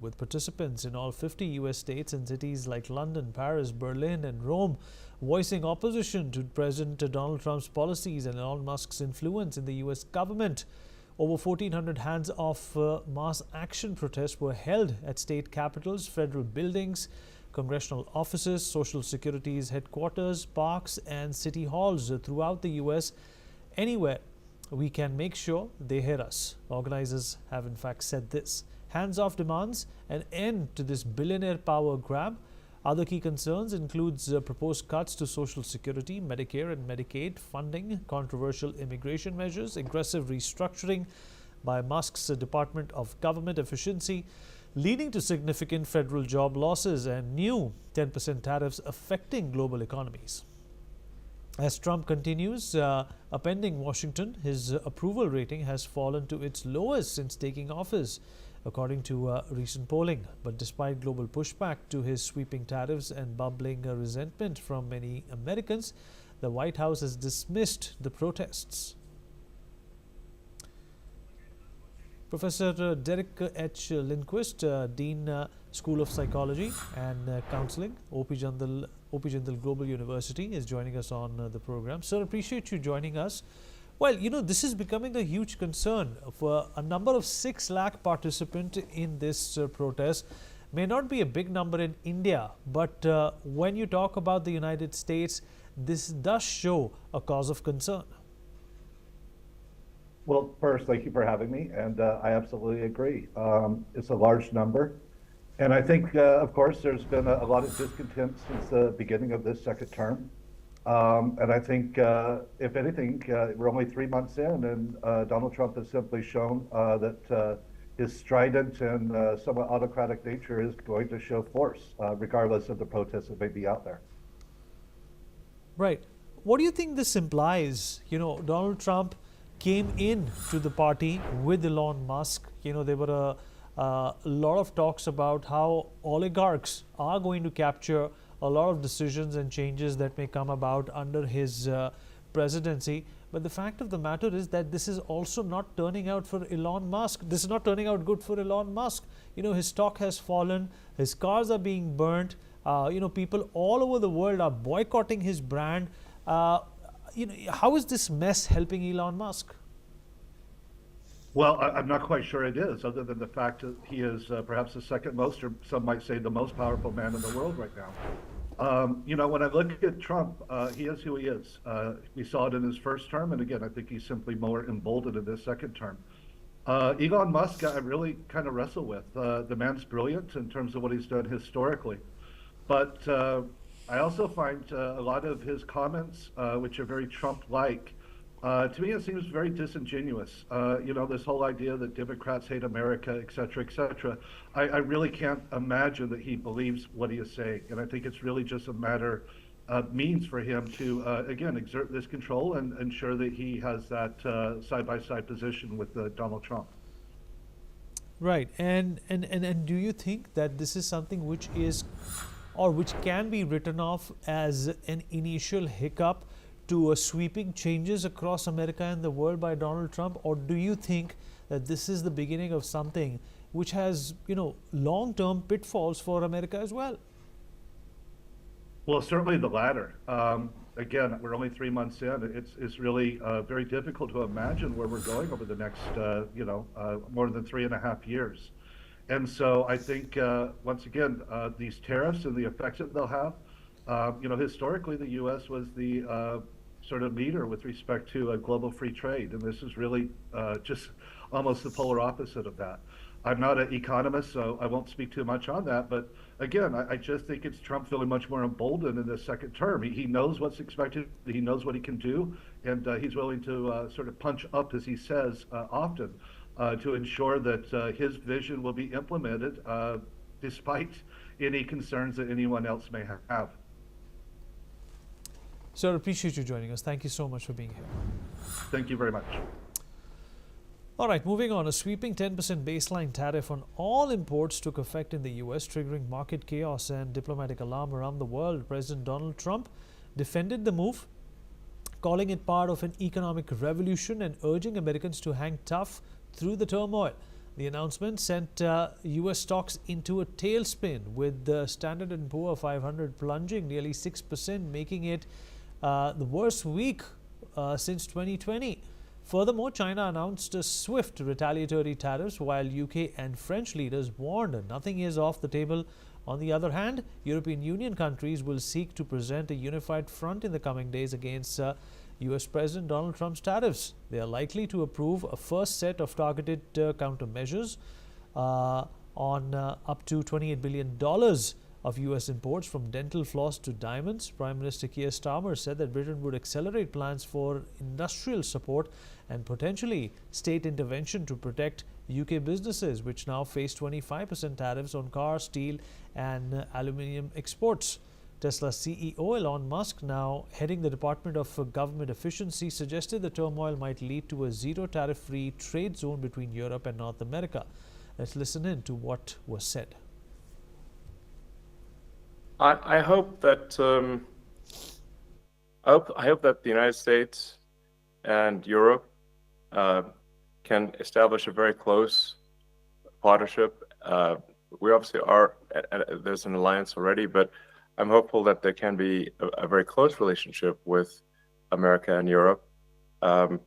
with participants in all 50 US states and cities like London, Paris, Berlin, and Rome voicing opposition to President Donald Trump's policies and Elon Musk's influence in the US government. Over 1,400 hands-off mass action protests were held at state capitals, federal buildings, congressional offices, Social Security's headquarters, parks, and city halls throughout the US. Anywhere we can make sure they hear us. Organizers have in fact said this. Hands-off demands an end to this billionaire power grab. Other key concerns includes proposed cuts to Social Security, Medicare and Medicaid funding, controversial immigration measures, aggressive restructuring by Musk's Department of Government Efficiency, leading to significant federal job losses and new 10% tariffs affecting global economies. As Trump continues upending Washington, his approval rating has fallen to its lowest since taking office, according to recent polling. But despite global pushback to his sweeping tariffs and bubbling resentment from many Americans, the White House has dismissed the protests. Professor Derek H. Lindquist, Dean, School of Psychology and Counseling, OP Jindal Global University, is joining us on the program. Sir, appreciate you joining us. Well, this is becoming a huge concern. For a number of 6 lakh participants in this protest may not be a big number in India, but when you talk about the United States, this does show a cause of concern. Well, first, thank you for having me, and I absolutely agree. It's a large number, and I think, of course, there's been a lot of discontent since the beginning of this second term. And I think, if anything, we're only 3 months in, and Donald Trump has simply shown that his strident and somewhat autocratic nature is going to show force, regardless of the protests that may be out there. Right. What do you think this implies? Donald Trump came in to the party with Elon Musk. There were a lot of talks about how oligarchs are going to capture a lot of decisions and changes that may come about under his presidency. But the fact of the matter is that this is also not turning out for Elon Musk. This is not turning out good for Elon Musk. His stock has fallen, his cars are being burnt, people all over the world are boycotting his brand. How is this mess helping Elon Musk? Well, I'm not quite sure it is, other than the fact that he is perhaps the second most, or some might say the most powerful man in the world right now. When I look at Trump, he is who he is. We saw it in his first term, and again, I think he's simply more emboldened in this second term. Elon Musk, I really kind of wrestle with. The man's brilliant in terms of what he's done historically, but I also find a lot of his comments, which are very Trump-like. To me, it seems very disingenuous. This whole idea that Democrats hate America, et cetera, et cetera. I really can't imagine that he believes what he is saying. And I think it's really just a matter of means for him to, again, exert this control and ensure that he has that side-by-side position with Donald Trump. Right. And do you think that this is something which is, or which can be written off as an initial hiccup to sweeping changes across America and the world by Donald Trump? Or do you think that this is the beginning of something which has, long-term pitfalls for America as well? Well, certainly the latter. Again, we're only 3 months in. It's really very difficult to imagine where we're going over the next, more than 3.5 years. And so I think, once again, these tariffs and the effects that they'll have, historically the U.S. was the sort of leader with respect to global free trade, and this is really just almost the polar opposite of that. I'm not an economist, so I won't speak too much on that, but again, I just think it's Trump feeling much more emboldened in this second term. He knows what's expected, he knows what he can do, and he's willing to sort of punch up, as he says often, to ensure that his vision will be implemented despite any concerns that anyone else may have. Sir, appreciate you joining us. Thank you so much for being here. Thank you very much. All right, moving on. A sweeping 10% baseline tariff on all imports took effect in the U.S., triggering market chaos and diplomatic alarm around the world. President Donald Trump defended the move, calling it part of an economic revolution and urging Americans to hang tough through the turmoil. The announcement sent U.S. stocks into a tailspin, with the Standard & Poor 500 plunging nearly 6%, making it the worst week since 2020. Furthermore, China announced swift retaliatory tariffs, while UK and French leaders warned nothing is off the table. On the other hand, European Union countries will seek to present a unified front in the coming days against US President Donald Trump's tariffs. They are likely to approve a first set of targeted countermeasures on up to $28 billion of U.S. imports, from dental floss to diamonds. Prime Minister Keir Starmer said that Britain would accelerate plans for industrial support and potentially state intervention to protect UK businesses, which now face 25% tariffs on car, steel and aluminium exports. Tesla CEO Elon Musk, now heading the Department of Government Efficiency, suggested the turmoil might lead to a zero tariff-free trade zone between Europe and North America. Let's listen in to what was said. I hope that I hope that the United States and Europe can establish a very close partnership. We obviously are, there's an alliance already, but I'm hopeful that there can be a very close relationship with America and Europe. And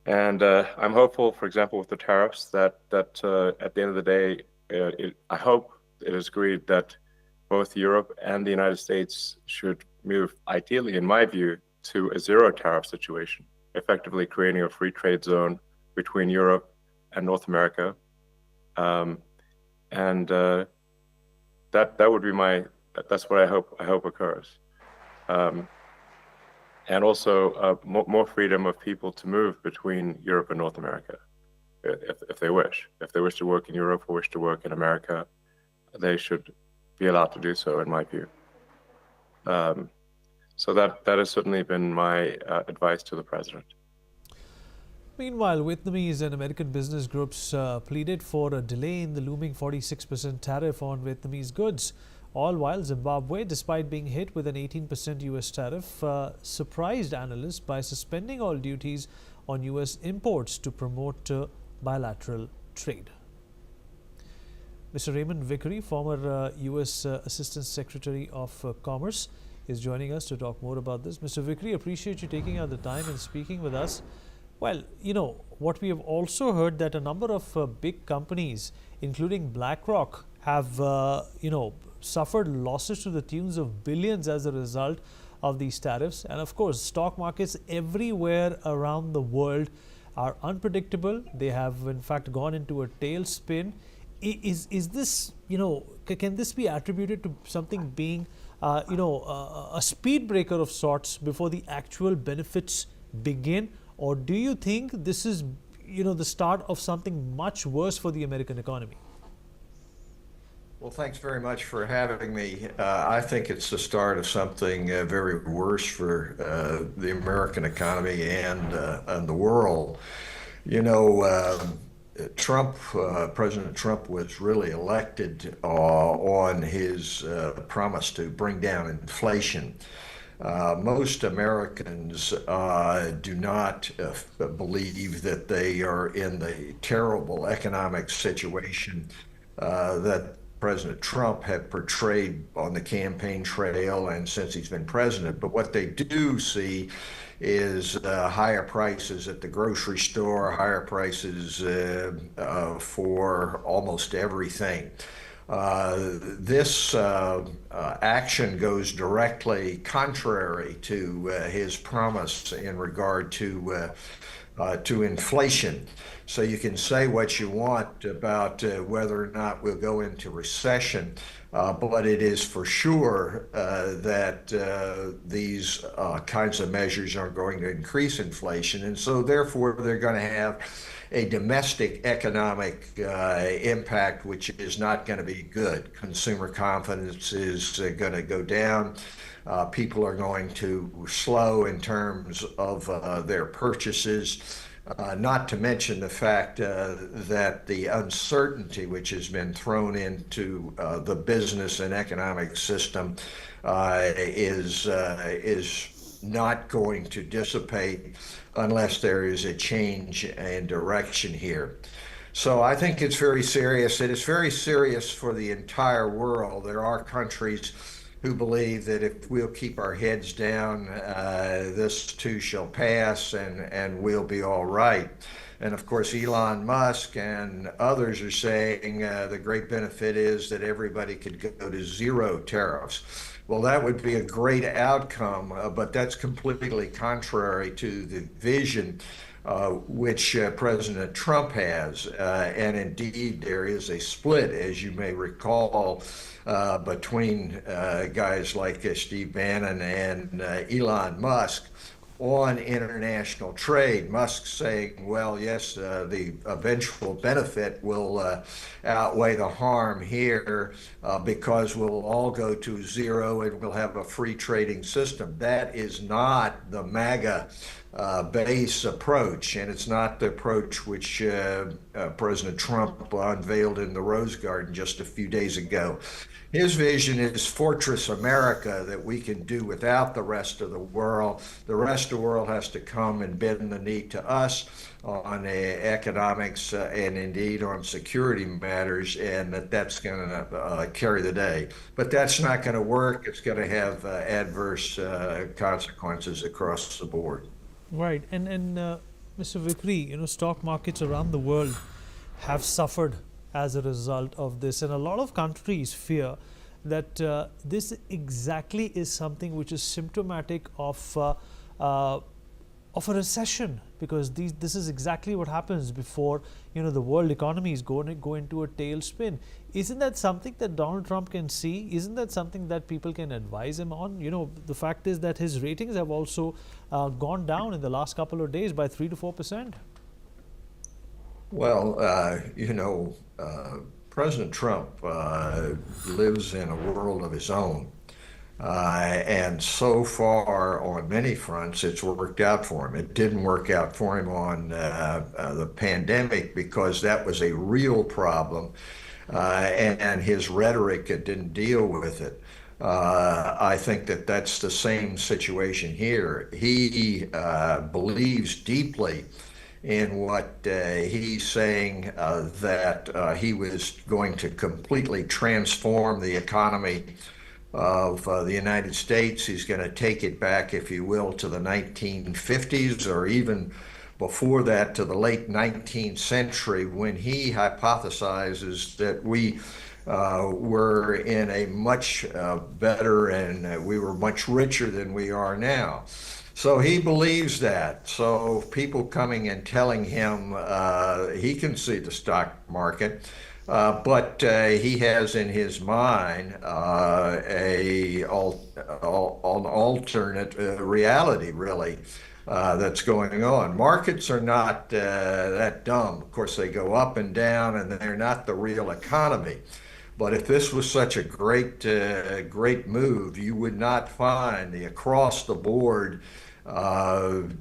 I'm hopeful, for example, with the tariffs, that at the end of the day, I hope it is agreed that both Europe and the United States should move, ideally, in my view, to a zero tariff situation, effectively creating a free trade zone between Europe and North America. That would be that's what I hope occurs. And also more freedom of people to move between Europe and North America, if they wish. If they wish to work in Europe or wish to work in America, they should be allowed to do so, in my view. So that has certainly been my advice to the president. Meanwhile, Vietnamese and American business groups pleaded for a delay in the looming 46% tariff on Vietnamese goods. All while Zimbabwe, despite being hit with an 18% U.S. tariff, surprised analysts by suspending all duties on U.S. imports to promote bilateral trade. Mr. Raymond Vickery, former U.S. Assistant Secretary of Commerce, is joining us to talk more about this. Mr. Vickery, appreciate you taking out the time and speaking with us. Well, you know, what we have also heard that a number of big companies, including BlackRock, have, suffered losses to the tunes of billions as a result of these tariffs. And of course, stock markets everywhere around the world are unpredictable. They have, in fact, gone into a tailspin. Is this, can this be attributed to something being, a speed breaker of sorts before the actual benefits begin? Or do you think this is, the start of something much worse for the American economy? Well, thanks very much for having me. I think it's the start of something very worse for the American economy and the world. President Trump was really elected on his promise to bring down inflation. Most Americans do not believe that they are in the terrible economic situation that President Trump had portrayed on the campaign trail and since he's been president. But what they do see is higher prices at the grocery store, higher prices for almost everything. This action goes directly contrary to his promise in regard to inflation. So you can say what you want about whether or not we'll go into recession, but it is for sure that these kinds of measures are going to increase inflation. And so therefore, they're going to have a domestic economic impact, which is not going to be good. Consumer confidence is going to go down. People are going to slow in terms of their purchases. Not to mention the fact that the uncertainty which has been thrown into the business and economic system is not going to dissipate unless there is a change in direction here. So I think it's very serious. It is very serious for the entire world. There are countries who believe that if we'll keep our heads down, this too shall pass and we'll be all right. And of course, Elon Musk and others are saying the great benefit is that everybody could go to zero tariffs. Well, that would be a great outcome, but that's completely contrary to the vision which President Trump has. And indeed, there is a split, as you may recall, between guys like Steve Bannon and Elon Musk on international trade. Musk saying, well, yes, the eventual benefit will outweigh the harm here because we'll all go to zero and we'll have a free trading system. That is not the MAGA base approach, and it's not the approach which President Trump unveiled in the Rose Garden just a few days ago. His vision is Fortress America, that we can do without the rest of the world. The rest of the world has to come and bend the knee to us on economics and indeed on security matters, and that's going to carry the day. But that's not going to work. It's going to have adverse consequences across the board. Right, and Mr. Vikri, stock markets around the world have suffered as a result of this, and a lot of countries fear that this exactly is something which is symptomatic of a recession, because this is exactly what happens before the world economy is going to go into a tailspin. Isn't that something that Donald Trump can see? Isn't that something that people can advise him on? The fact is that his ratings have also gone down in the last couple of days by 3 to 4%. Well, President Trump lives in a world of his own. And so far, on many fronts, it's worked out for him. It didn't work out for him on the pandemic because that was a real problem, and his rhetoric didn't deal with it. I think that that's the same situation here. He believes deeply in what he's saying, that he was going to completely transform the economy of the United States. He's going to take it back, if you will, to the 1950s, or even before that to the late 19th century, when he hypothesizes that we were in a much better and we were much richer than we are now. So he believes that. So people coming and telling him he can see the stock market, but he has in his mind an alternate reality, really, that's going on. Markets are not that dumb. Of course, they go up and down, and they're not the real economy. But if this was such a great move, you would not find the across-the-board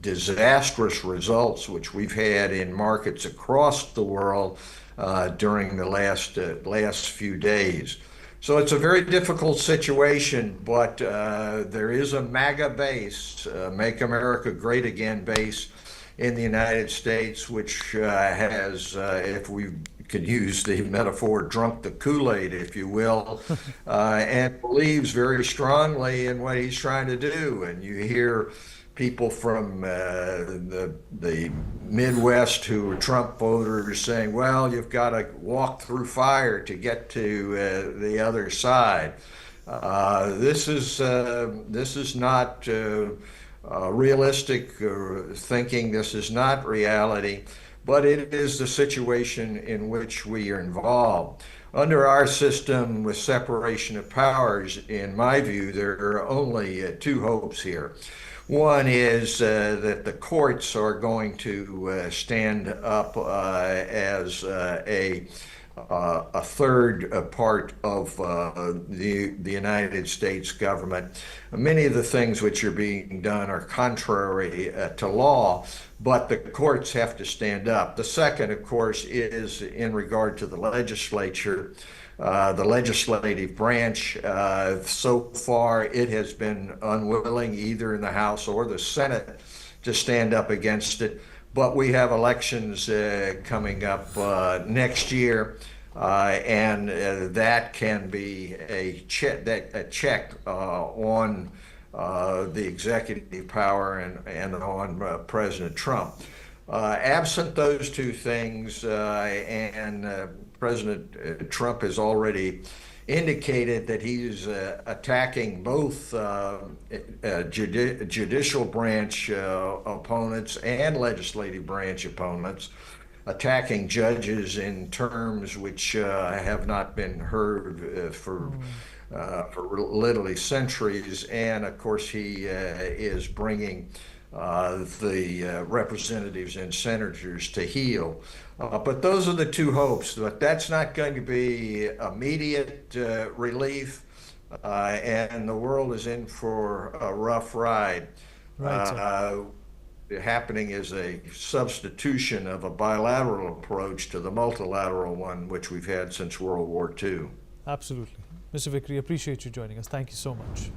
disastrous results which we've had in markets across the world during the last few days. So it's a very difficult situation, but there is a MAGA base, Make America Great Again base in the United States, which has, if we could use the metaphor, drunk the Kool-Aid, if you will, and believes very strongly in what he's trying to do. And you hear people from the Midwest who are Trump voters saying, well, you've got to walk through fire to get to the other side. This is not realistic thinking. This is not reality, but it is the situation in which we are involved. Under our system with separation of powers, in my view, there are only two hopes here. One is that the courts are going to stand up as a third part of the United States government. Many of the things which are being done are contrary to law, but the courts have to stand up. The second, of course, is in regard to the legislature. The legislative branch, so far it has been unwilling, either in the House or the Senate, to stand up against it. but we have elections coming up next year, and that can be a check on the executive power and on President Trump. Absent those two things, and President Trump has already indicated that he's attacking both judicial branch opponents and legislative branch opponents, attacking judges in terms which have not been heard for literally centuries. And of course, he is bringing the representatives and senators to heel. But those are the two hopes. But that's not going to be immediate relief, and the world is in for a rough ride. Right, Happening is a substitution of a bilateral approach to the multilateral one, which we've had since World War II. Absolutely. Mr. Vickery, appreciate you joining us. Thank you so much.